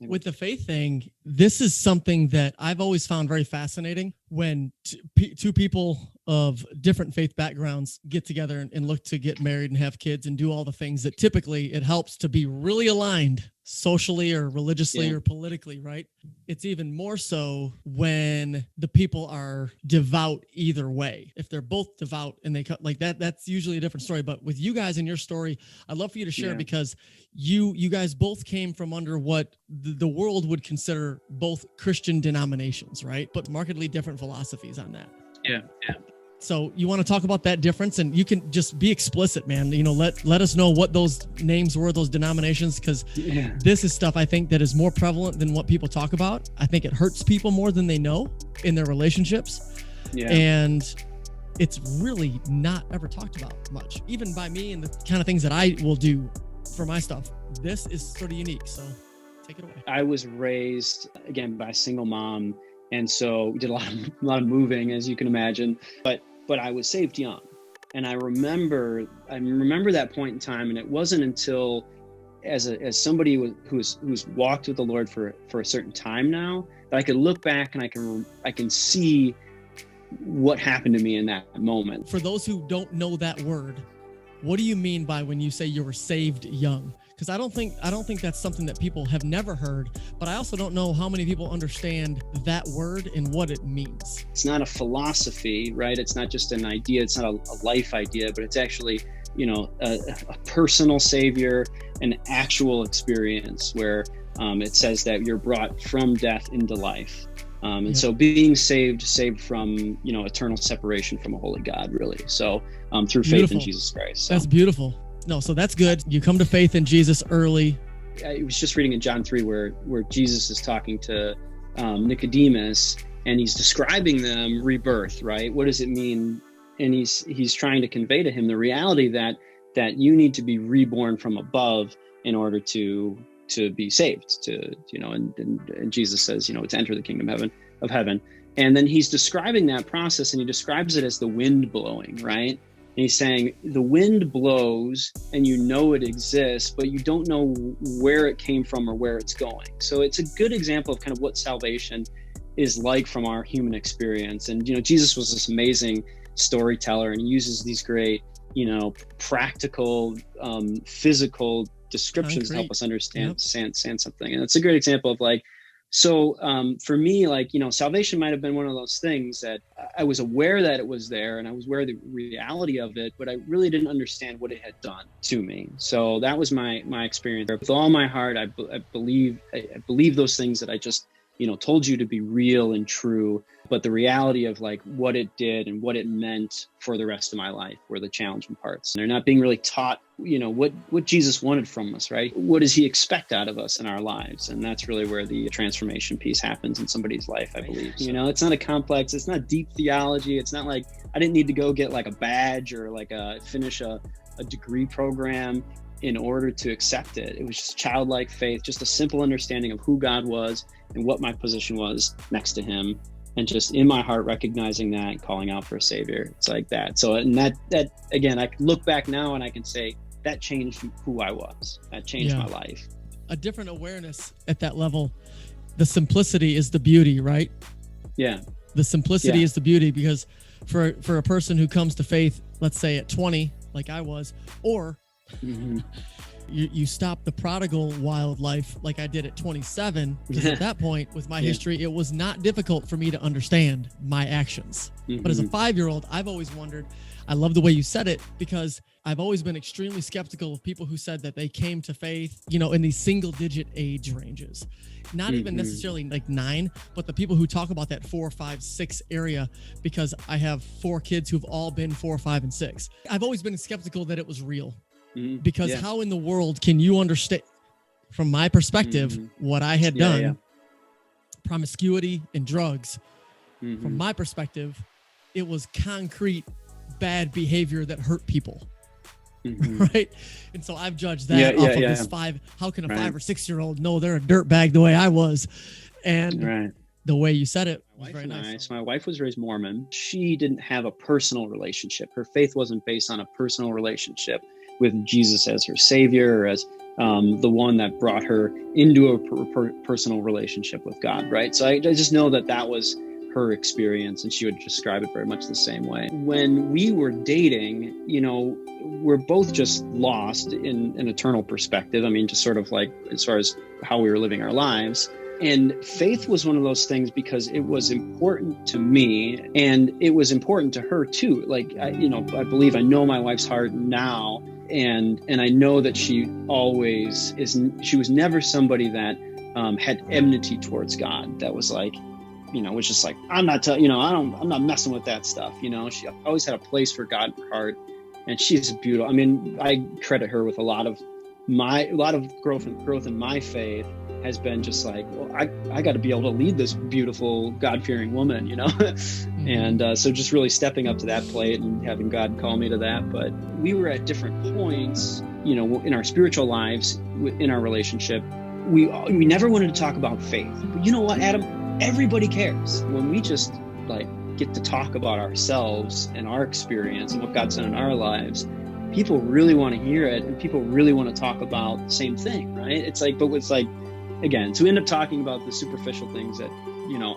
With the faith thing, this is something that I've always found very fascinating when two people of different faith backgrounds get together and look to get married and have kids and do all the things that typically it helps to be really aligned socially or religiously or politically, right? It's even more so when the people are devout either way. If they're both devout and they like that, that's usually a different story. But with you guys and your story, I'd love for you to share because you guys both came from under what the world would consider both Christian denominations, right? But markedly different philosophies on that. Yeah. So you want to talk about that difference, and you can just be explicit, man. Let us know what those names were, those denominations, because this is stuff I think that is more prevalent than what people talk about. I think it hurts people more than they know in their relationships. Yeah. And it's really not ever talked about much, even by me and the kind of things that I will do for my stuff. This is sort of unique. So take it away. I was raised, again, by a single mom. And so we did a lot of moving, as you can imagine, but I was saved young. And I remember that point in time. And it wasn't until as somebody who's walked with the Lord for a certain time now, that I could look back and I can see what happened to me in that moment. For those who don't know that word, what do you mean by when you say you were saved young? Because I don't think that's something that people have never heard, but I also don't know how many people understand that word and what it means. It's not a philosophy, right? It's not just an idea. It's not a life idea, but it's actually, a personal savior, an actual experience where it says that you're brought from death into life. And so being saved from, eternal separation from a holy God, really. So through faith in Jesus Christ. So. That's beautiful. No, so that's good. You come to faith in Jesus early. I was just reading in John 3 where Jesus is talking to Nicodemus, and he's describing them rebirth, right? What does it mean? And he's trying to convey to him the reality that you need to be reborn from above in order to be saved, and Jesus says, to enter the kingdom of heaven. And then he's describing that process, and he describes it as the wind blowing, right? And he's saying the wind blows and it exists, but you don't know where it came from or where it's going. So it's a good example of kind of what salvation is like from our human experience. And, Jesus was this amazing storyteller, and he uses these great, practical, physical descriptions to help us understand something. And it's a great example of for me, salvation might have been one of those things that I was aware that it was there, and I was aware of the reality of it, but I really didn't understand what it had done to me. So that was my experience. With all my heart, I believe those things that I just, told you to be real and true, but the reality of what it did and what it meant for the rest of my life were the challenging parts. And they're not being really taught, what Jesus wanted from us, right? What does he expect out of us in our lives? And that's really where the transformation piece happens in somebody's life, I believe. It's not a complex, it's not deep theology. It's not like I didn't need to go get a badge or finish a degree program in order to accept it. It was just childlike faith, just a simple understanding of who God was and what my position was next to him. And just in my heart, recognizing that and calling out for a savior. It's like that. So, and that again, I can look back now and I can say that changed who I was. That changed my life. A different awareness at that level. The simplicity is the beauty, right? Yeah. The simplicity is the beauty, because for a person who comes to faith, let's say at 20, like I was, or you stop the prodigal wildlife like I did at 27, because at that point with my history, it was not difficult for me to understand my actions. But as a 5-year-old, I've always wondered, I love the way you said it, because I've always been extremely skeptical of people who said that they came to faith, in these single digit age ranges, not even necessarily 9, but the people who talk about that 4, 5, 6 area, because I have 4 kids who've all been 4, 5, and 6. I've always been skeptical that it was real. Because how in the world can you understand, from my perspective, what I had done, promiscuity and drugs, from my perspective, it was concrete bad behavior that hurt people. Right? And so I've judged that off of this 5. How can a 5 or 6-year-old know they're a dirtbag the way I was? And the way you said it was very nice. So my wife was raised Mormon. She didn't have a personal relationship. Her faith wasn't based on a personal relationship with Jesus as her savior, or as the one that brought her into a personal relationship with God, right? So I just know that was her experience, and she would describe it very much the same way. When we were dating, we're both just lost in an eternal perspective. I mean, just sort of like as far as how we were living our lives. And faith was one of those things because it was important to me, and it was important to her too. Like, I know my wife's heart now, and I know that she always is. She was never somebody that had enmity towards God. That was like, was just like, I'm not messing with that stuff. She always had a place for God in her heart, and she's beautiful. I mean, I credit her with a lot of growth in my faith. Has been just like, well, I got to be able to lead this beautiful, God-fearing woman, and so just really stepping up to that plate and having God call me to that. But we were at different points, in our spiritual lives, in our relationship. We never wanted to talk about faith. But you know what, Adam? Everybody cares when we just like get to talk about ourselves and our experience and what God's done in our lives. People really want to hear it, and people really want to talk about the same thing, right? It's like, again, to end up talking about the superficial things that,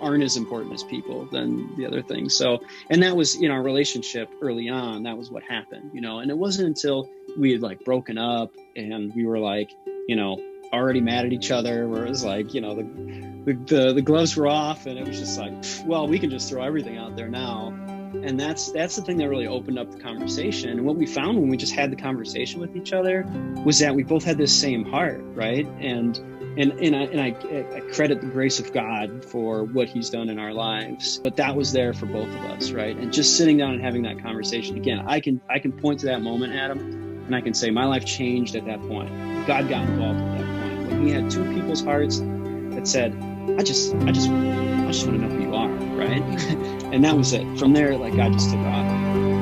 aren't as important as people than the other things. So, and that was in our relationship early on, that was what happened, and it wasn't until we had like broken up and we were like, already mad at each other, where it was like, the gloves were off, and it was just like, well, we can just throw everything out there now. And that's the thing that really opened up the conversation. And what we found when we just had the conversation with each other was that we both had this same heart, right? And I credit the grace of God for what He's done in our lives. But that was there for both of us, right? And just sitting down and having that conversation again, I can point to that moment, Adam, and I can say my life changed at that point. God got involved at that point when He had two people's hearts that said, I just want to know who you are, right? And that was it. From there, like, God just took off.